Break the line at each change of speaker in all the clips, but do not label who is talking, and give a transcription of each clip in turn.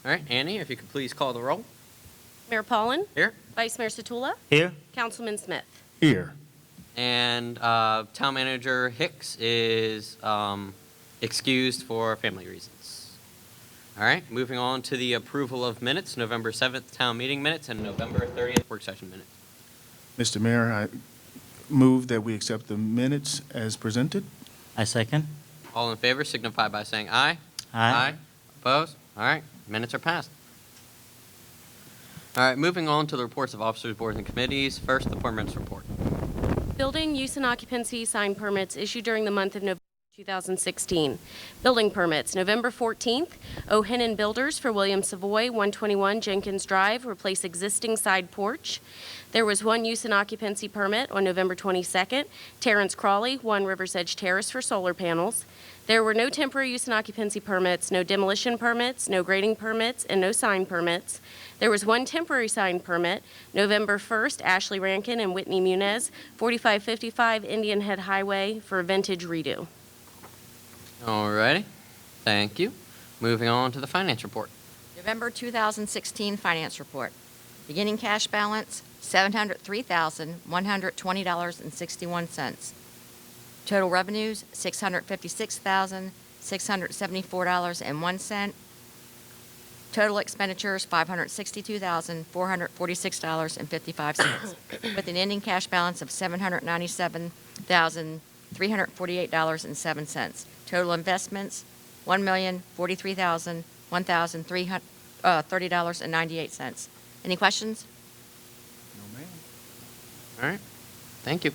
All right, Annie, if you could please call the roll.
Mayor Paulin,
Here.
Vice Mayor Satula,
Here.
Councilman Smith.
Here.
And Town Manager Hicks is excused for family reasons. All right, moving on to the approval of minutes, November 7th town meeting minutes and November 30th work session minutes.
Mr. Mayor, I move that we accept the minutes as presented.
I second.
All in favor signify by saying aye.
Aye.
Opposed? All right, minutes are passed. All right, moving on to the reports of officers, boards, and committees. First, the appointments report.
Building use and occupancy sign permits issued during the month of November 2016. Building permits, November 14th, O'Hennon Builders for William Savoy, 121 Jenkins Drive, replace existing side porch. There was one use and occupancy permit on November 22nd, Terrence Crawley, 1 Rivers Edge Terrace for solar panels. There were no temporary use and occupancy permits, no demolition permits, no grading permits, and no sign permits. There was one temporary sign permit, November 1st, Ashley Rankin and Whitney Munez, 4555 Indian Head Highway for a vintage redo.
All righty, thank you. Moving on to the finance report.
November 2016 finance report. Beginning cash balance, $703,120.61. Total revenues, $656,674.01. Total expenditures, $562,446.55, with an ending cash balance of $797,348.07. Total investments, $1,043,030.98. Any questions?
No, ma'am.
All right, thank you.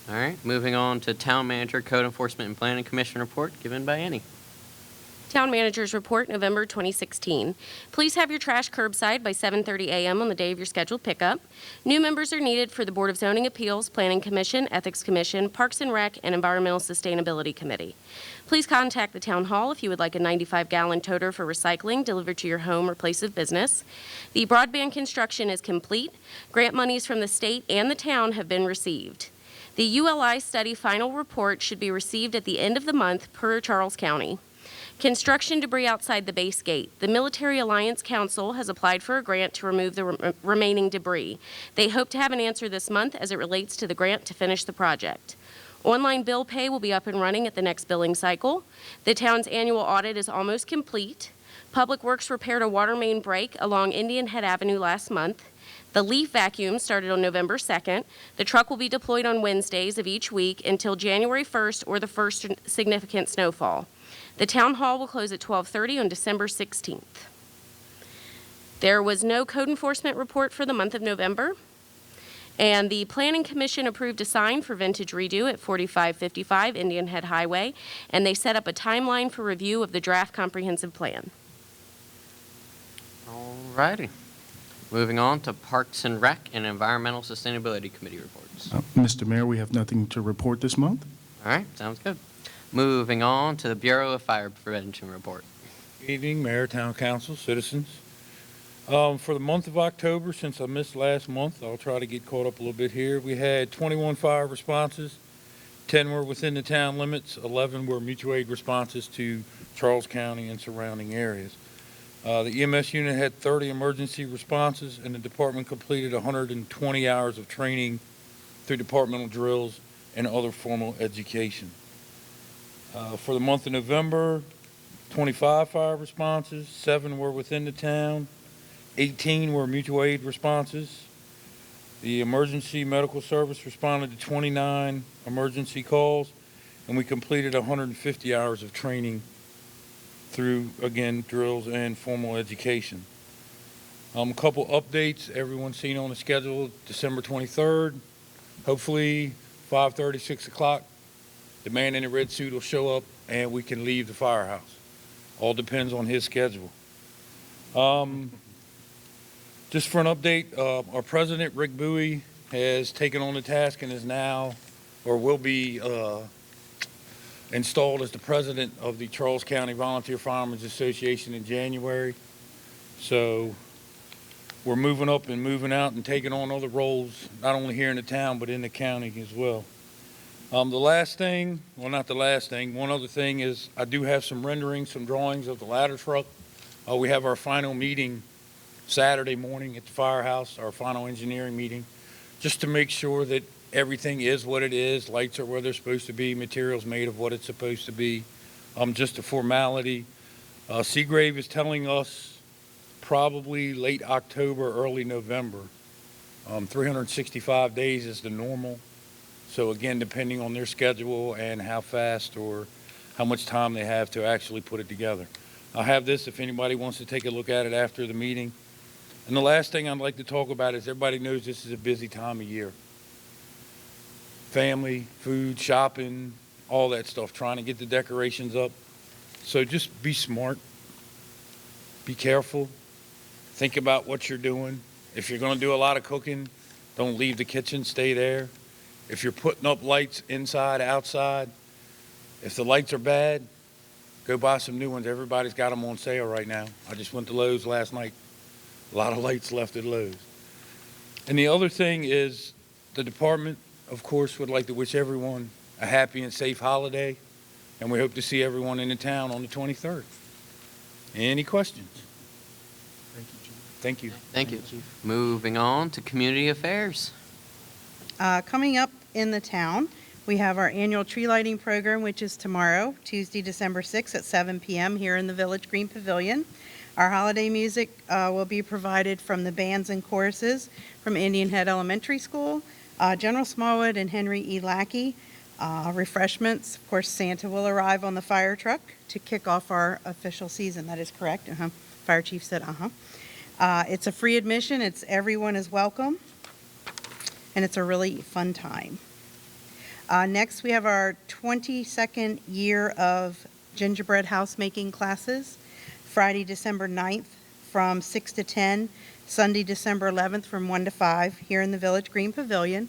All right, moving on to Town Manager, Code Enforcement, and Planning Commission report given by Annie.
Town Manager's Report, November 2016. Please have your trash curbside by 7:30 a.m. on the day of your scheduled pickup. New members are needed for the Board of Zoning Appeals, Planning Commission, Ethics Commission, Parks and Rec, and Environmental Sustainability Committee. Please contact the Town Hall if you would like a 95-gallon toter for recycling delivered to your home or place of business. The broadband construction is complete. Grant monies from the state and the town have been received. The ULI study final report should be received at the end of the month per Charles County. Construction debris outside the base gate. The Military Alliance Council has applied for a grant to remove the remaining debris. They hope to have an answer this month as it relates to the grant to finish the project. Online bill pay will be up and running at the next billing cycle. The town's annual audit is almost complete. Public Works repaired a water main break along Indian Head Avenue last month. The leaf vacuum started on November 2nd. The truck will be deployed on Wednesdays of each week until January 1st or the first significant snowfall. The Town Hall will close at 12:30 on December 16th. There was no code enforcement report for the month of November. And the Planning Commission approved a sign for Vintage Redo at 4555 Indian Head Highway, and they set up a timeline for review of the draft comprehensive plan.
All righty. Moving on to Parks and Rec and Environmental Sustainability Committee reports.
Mr. Mayor, we have nothing to report this month.
All right, sounds good. Moving on to the Bureau of Fire Prevention report.
Good evening, Mayor, Town Council, citizens. For the month of October, since I missed last month, I'll try to get caught up a little bit here. We had 21 fire responses, 10 were within the town limits, 11 were mutual aid responses to Charles County and surrounding areas. The EMS unit had 30 emergency responses, and the department completed 120 hours of training through departmental drills and other formal education. For the month of November, 25 fire responses, 7 were within the town, 18 were mutual aid responses. The emergency medical service responded to 29 emergency calls, and we completed 150 hours of training through, again, drills and formal education. A couple updates. Everyone's seen on the schedule, December 23rd, hopefully 5:30, 6 o'clock. The man in the red suit will show up and we can leave the firehouse. All depends on his schedule. Just for an update, our president, Rick Bowie, has taken on the task and is now, or will be, installed as the president of the Charles County Volunteer Firemen's Association in January. So we're moving up and moving out and taking on other roles, not only here in the town, but in the county as well. The last thing, well, not the last thing, one other thing is I do have some renderings, some drawings of the ladder truck We have our final meeting Saturday morning at the firehouse, our final engineering meeting, just to make sure that everything is what it is, lights are where they're supposed to be, materials made of what it's supposed to be, just a formality. Seagrave is telling us probably late October, early November. 365 days is the normal. So again, depending on their schedule and how fast or how much time they have to actually put it together. I'll have this if anybody wants to take a look at it after the meeting. And the last thing I'd like to talk about is everybody knows this is a busy time of year. Family, food, shopping, all that stuff, trying to get the decorations up. So just be smart, be careful, think about what you're doing. If you're going to do a lot of cooking, don't leave the kitchen, stay there. If you're putting up lights inside, outside, if the lights are bad, go buy some new ones. Everybody's got them on sale right now. I just went to Lowe's last night. A lot of lights left at Lowe's. And the other thing is the department, of course, would like to wish everyone a happy and safe holiday, and we hope to see everyone in the town on the 23rd. Any questions? Thank you.
Thank you. Moving on to community affairs.
Coming up in the town, we have our annual tree lighting program, which is tomorrow, Tuesday, December 6th at 7 p.m. here in the Village Green Pavilion. Our holiday music will be provided from the bands and choruses from Indian Head Elementary School, General Smallwood and Henry E. Lackey. Refreshments, of course, Santa will arrive on the fire truck to kick off our official season. That is correct. Fire chief said, It's a free admission. Everyone is welcome. And it's a really fun time. Next, we have our 22nd year of gingerbread house making classes. Friday, December 9th from 6 to 10. Sunday, December 11th from 1 to 5 here in the Village Green Pavilion.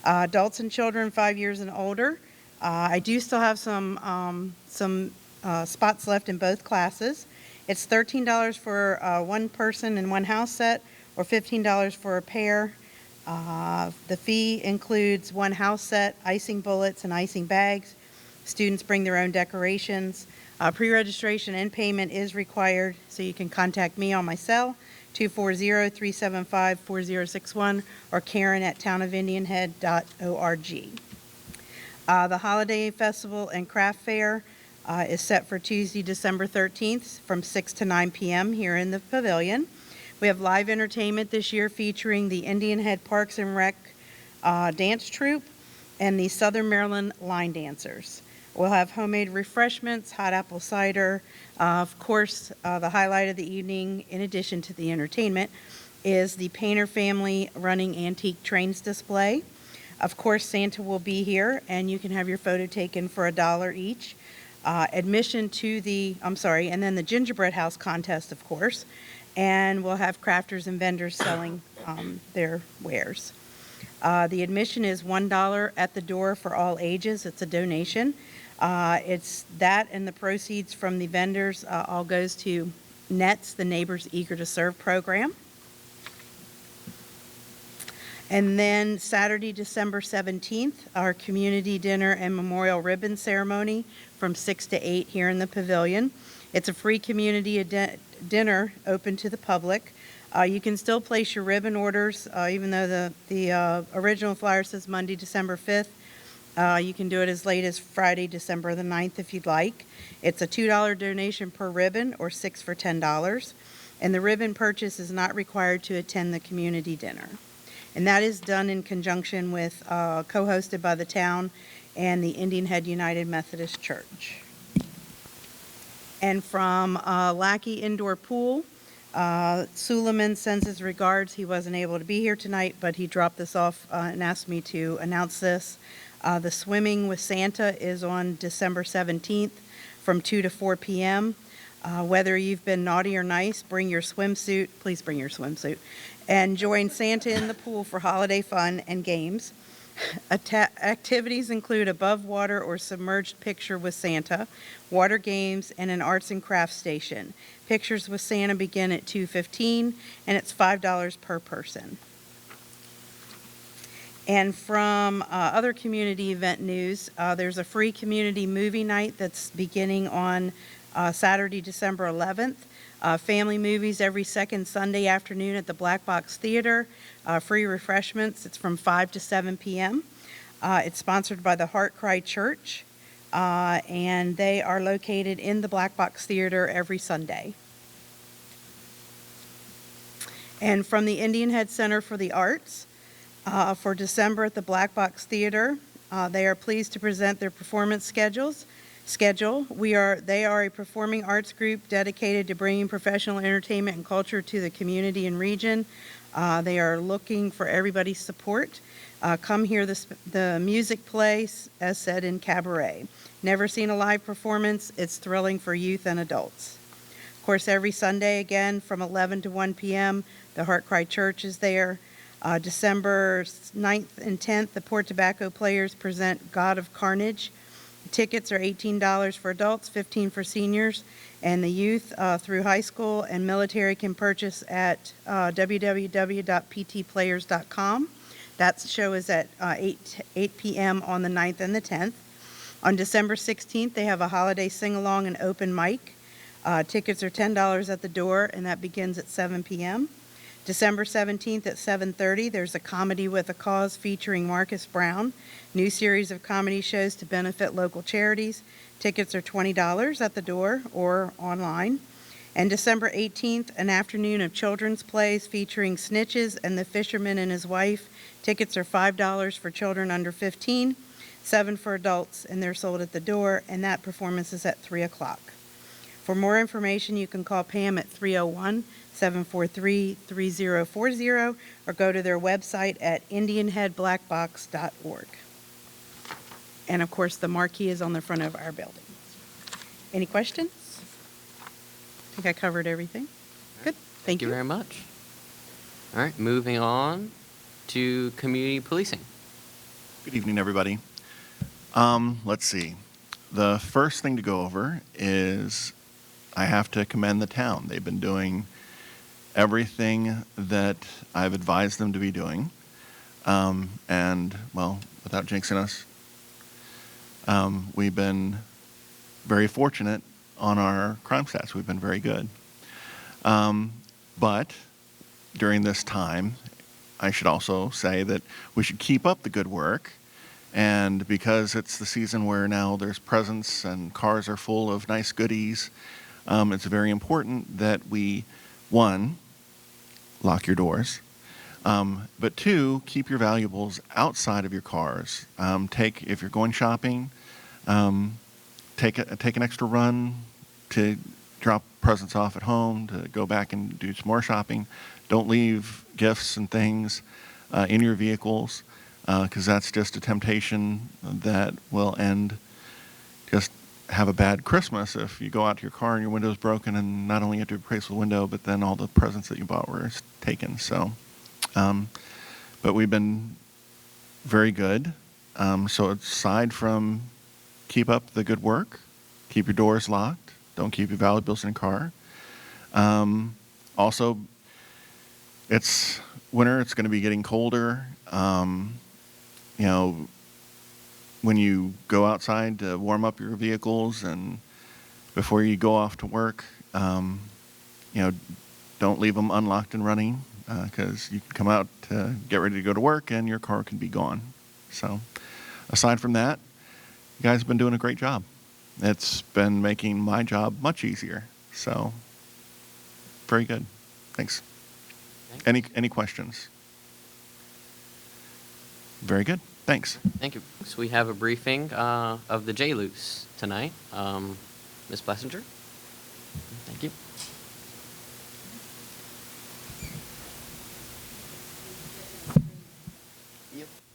Adults and children 5 years and older. I do still have some spots left in both classes. It's $13 for one person and one house set, or $15 for a pair. The fee includes one house set, icing bullets, and icing bags. Students bring their own decorations. Pre-registration and payment is required, so you can contact me on my cell, 240-375-4061, or Karen at townofindianhead.org. The Holiday Festival and Craft Fair is set for Tuesday, December 13th from 6 to 9 p.m. here in the pavilion. We have live entertainment this year featuring the Indian Head Parks and Rec dance troupe and the Southern Maryland line dancers. We'll have homemade refreshments, hot apple cider. Of course, the highlight of the evening, in addition to the entertainment, is the Painter family running antique trains display. Of course, Santa will be here, and you can have your photo taken for $1 each. Admission to and then the gingerbread house contest, of course. And we'll have crafters and vendors selling their wares. The admission is $1 at the door for all ages. It's a donation. It's that and the proceeds from the vendors all goes to NETS, the Neighbors Eager to Serve program. And then Saturday, December 17th, our community dinner and memorial ribbon ceremony from 6 to 8 here in the pavilion. It's a free community dinner open to the public. You can still place your ribbon orders, even though the original flyer says Monday, December 5th. You can do it as late as Friday, December the 9th if you'd like. It's a $2 donation per ribbon, or 6 for $10. And the ribbon purchase is not required to attend the community dinner. And that is done in conjunction with, co-hosted by the town and the Indian Head United Methodist Church. And from Lackey Indoor Pool, Suleiman sends his regards. He wasn't able to be here tonight, but he dropped this off and asked me to announce this. The Swimming with Santa is on December 17th from 2 to 4 p.m. Whether you've been naughty or nice, bring your swimsuit. Please bring your swimsuit. And join Santa in the pool for holiday fun and games. Activities include above water or submerged picture with Santa, water games, and an arts and crafts station. Pictures with Santa begin at $2.15, and it's $5 per person. And from other community event news, there's a free community movie night that's beginning on Saturday, December 11th. Family movies every second Sunday afternoon at the Black Box Theater. Free refreshments. It's from 5 to 7 p.m. It's sponsored by the Heart Cry Church, and they are located in the Black Box Theater every Sunday. And from the Indian Head Center for the Arts, for December at the Black Box Theater, they are pleased to present their performance schedule. They are a performing arts group dedicated to bringing professional entertainment and culture to the community and region. They are looking for everybody's support. Come hear the music play, as said, in cabaret. Never seen a live performance. It's thrilling for youth and adults. Of course, every Sunday, again, from 11 to 1 p.m., the Heart Cry Church is there. December 9th and 10th, the Port Tobacco Players present God of Carnage. Tickets are $18 for adults, $15 for seniors, and the youth through high school and military can purchase at www.ptplayers.com. That show is at 8 p.m. on the 9th and the 10th. On December 16th, they have a holiday sing-along and open mic. Tickets are $10 at the door, and that begins at 7 p.m. December 17th at 7:30, there's a Comedy with a Cause featuring Marcus Brown. New series of comedy shows to benefit local charities. Tickets are $20 at the door or online. And December 18th, an afternoon of children's plays featuring Snitches and the Fisherman and His Wife. Tickets are $5 for children under 15, $7 for adults, and they're sold at the door, and that performance is at 3 o'clock. For more information, you can call Pam at 301-743-3040 or go to their website at indianheadblackbox.org. And of course, the marquee is on the front of our building. Any questions? I think I covered everything. Good. Thank you
very much. All right, moving on to community policing.
Good evening, everybody. Let's see. The first thing to go over is I have to commend the town. They've been doing everything that I've advised them to be doing. And, well, without jinxing us, we've been very fortunate on our crime stats. We've been very good. But during this time, I should also say that we should keep up the good work. And because it's the season where now there's presents and cars are full of nice goodies, it's very important that we, one, lock your doors, but two, keep your valuables outside of your cars. If you're going shopping, take an extra run to drop presents off at home, to go back and do some more shopping. Don't leave gifts and things in your vehicles, because that's just a temptation that will end. Just have a bad Christmas if you go out to your car and your window's broken, and not only you have to replace the window, but then all the presents that you bought were taken. So, but we've been very good. So aside from keep up the good work, keep your doors locked, don't keep your valuables in your car. Also, it's winter, it's going to be getting colder. When you go outside to warm up your vehicles and before you go off to work, don't leave them unlocked and running, because you can come out to get ready to go to work and your car can be gone. So aside from that, you guys have been doing a great job. It's been making my job much easier. So very good. Thanks. Any questions? Very good. Thanks.
Thank you. So we have a briefing of the J-Loose tonight. Ms. Blessinger. Thank you.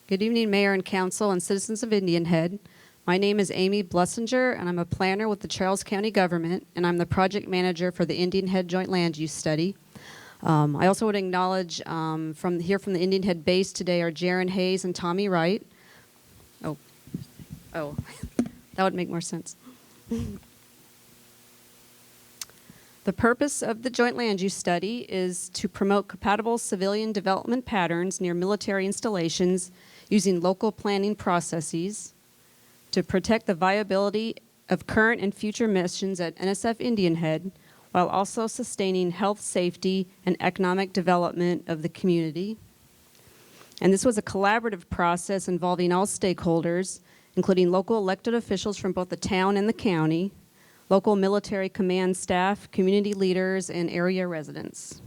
Good evening, Mayor and Council and citizens of Indian Head. My name is Amy Blessinger, and I'm a planner with the Charles County Government, and I'm the project manager for the Indian Head Joint Land Use Study. I also want to acknowledge from the Indian Head base today are Jaron Hayes and Tommy Wright. Oh, that would make more sense. The purpose of the Joint Land Use Study is to promote compatible civilian development patterns near military installations using local planning processes, to protect the viability of current and future missions at NSF Indian Head, while also sustaining health, safety, and economic development of the community. And this was a collaborative process involving all stakeholders, including local elected officials from both the town and the county, local military command staff, community leaders, and area residents.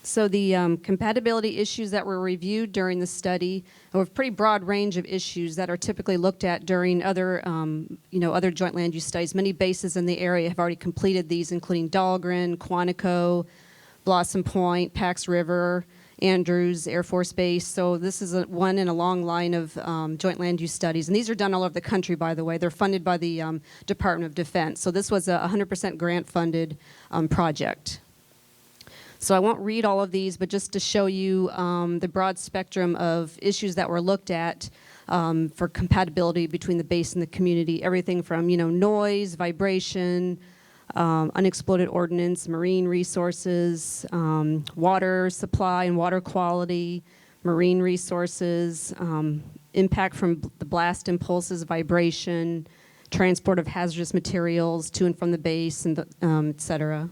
So the compatibility issues that were reviewed during the study were a pretty broad range of issues that are typically looked at during other, other joint land use studies. Many bases in the area have already completed these, including Dahlgren, Quantico, Blossom Point, Pax River, Andrews Air Force Base. So this is one in a long line of joint land use studies. And these are done all over the country, by the way. They're funded by the Department of Defense. So this was a 100% grant-funded project. So I won't read all of these, but just to show you the broad spectrum of issues that were looked at for compatibility between the base and the community. Everything from, noise, vibration, unexploded ordnance, marine resources, water supply and water quality, marine resources, impact from the blast impulses, vibration, transport of hazardous materials to and from the base, and et cetera.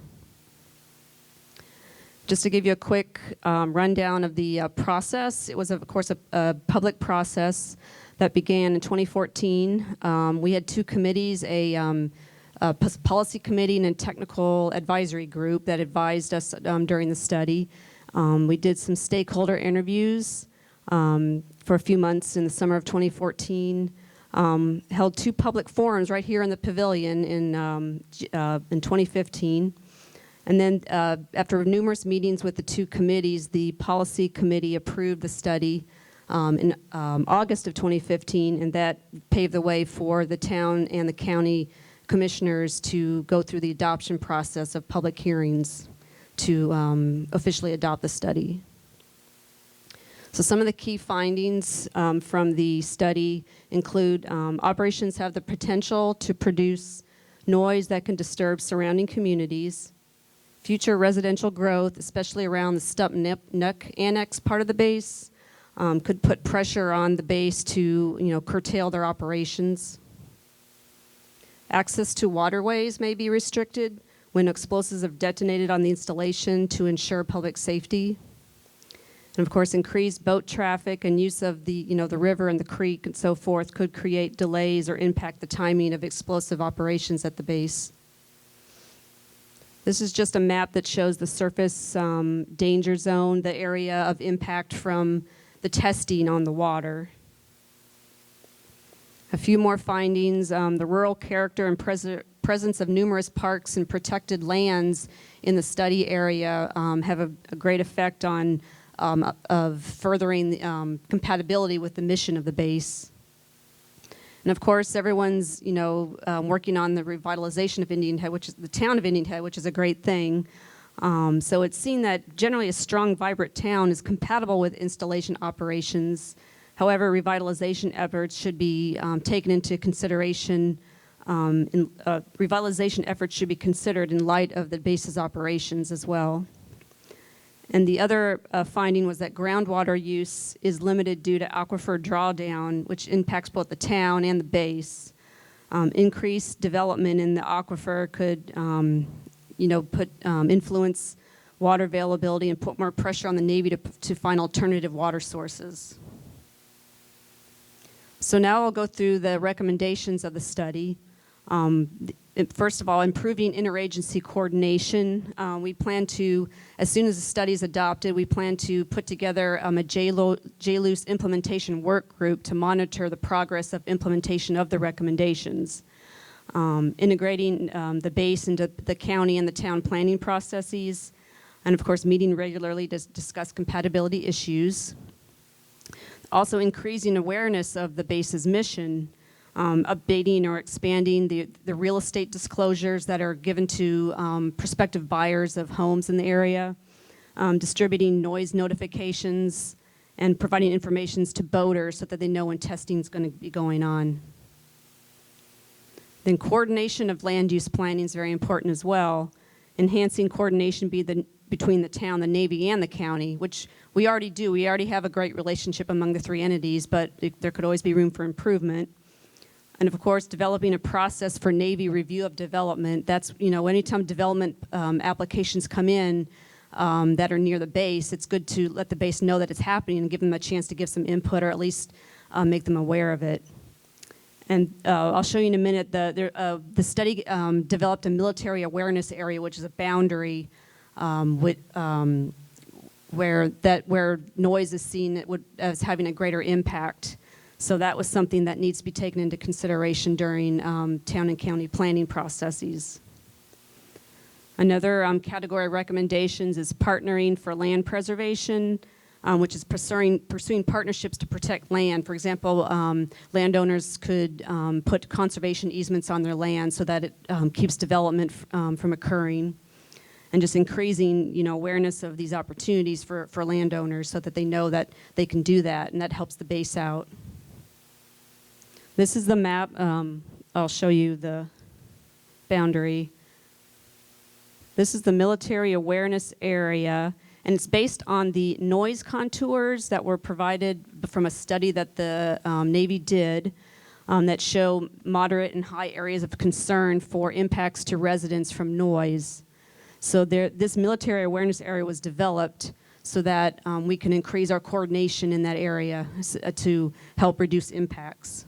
Just to give you a quick rundown of the process, it was, of course, a public process that began in 2014. We had two committees, a policy committee and a technical advisory group that advised us during the study. We did some stakeholder interviews for a few months in the summer of 2014. Held two public forums right here in the pavilion in 2015. And then after numerous meetings with the two committees, the policy committee approved the study in August of 2015, and that paved the way for the town and the county commissioners to go through the adoption process of public hearings to officially adopt the study. So some of the key findings from the study include operations have the potential to produce noise that can disturb surrounding communities. Future residential growth, especially around the Stump Nook Annex part of the base, could put pressure on the base to, curtail their operations. Access to waterways may be restricted when explosives have detonated on the installation to ensure public safety. And of course, increased boat traffic and use of the, the river and the creek and so forth could create delays or impact the timing of explosive operations at the base. This is just a map that shows the surface danger zone, the area of impact from the testing on the water. A few more findings, the rural character and presence of numerous parks and protected lands in the study area have a great effect on of furthering the, compatibility with the mission of the base. And of course, everyone's, working on the revitalization of Indian Head, which is the town of Indian Head, which is a great thing. So it's seen that generally a strong, vibrant town is compatible with installation operations. However, revitalization efforts should be taken into consideration. Revitalization efforts should be considered in light of the base's operations as well. And the other finding was that groundwater use is limited due to aquifer drawdown, which impacts both the town and the base. Increased development in the aquifer could, influence water availability and put more pressure on the Navy to find alternative water sources. So now I'll go through the recommendations of the study. First of all, improving interagency coordination. We plan to, as soon as the study is adopted, we plan to put together a JLUIS implementation work group to monitor the progress of implementation of the recommendations. Integrating the base into the county and the town planning processes, and of course meeting regularly to discuss compatibility issues. Also increasing awareness of the base's mission, updating or expanding the real estate disclosures that are given to prospective buyers of homes in the area, distributing noise notifications, and providing information to boaters so that they know when testing is going to be going on. Then coordination of land use planning is very important as well. Enhancing coordination between the town, the Navy, and the county, which we already do. We already have a great relationship among the three entities, but there could always be room for improvement. And of course, developing a process for Navy review of development. That's, anytime development applications come in that are near the base, it's good to let the base know that it's happening and give them a chance to give some input, or at least make them aware of it. And I'll show you in a minute, the study developed a military awareness area, which is a boundary where noise is seen as having a greater impact. So that was something that needs to be taken into consideration during town and county planning processes. Another category of recommendations is partnering for land preservation, which is pursuing partnerships to protect land. For example, landowners could put conservation easements on their land so that it keeps development from occurring, and just increasing, awareness of these opportunities for landowners so that they know that they can do that, and that helps the base out. This is the map. I'll show you the boundary. This is the military awareness area, and it's based on the noise contours that were provided from a study that the Navy did that show moderate and high areas of concern for impacts to residents from noise. So this military awareness area was developed so that we can increase our coordination in that area to help reduce impacts.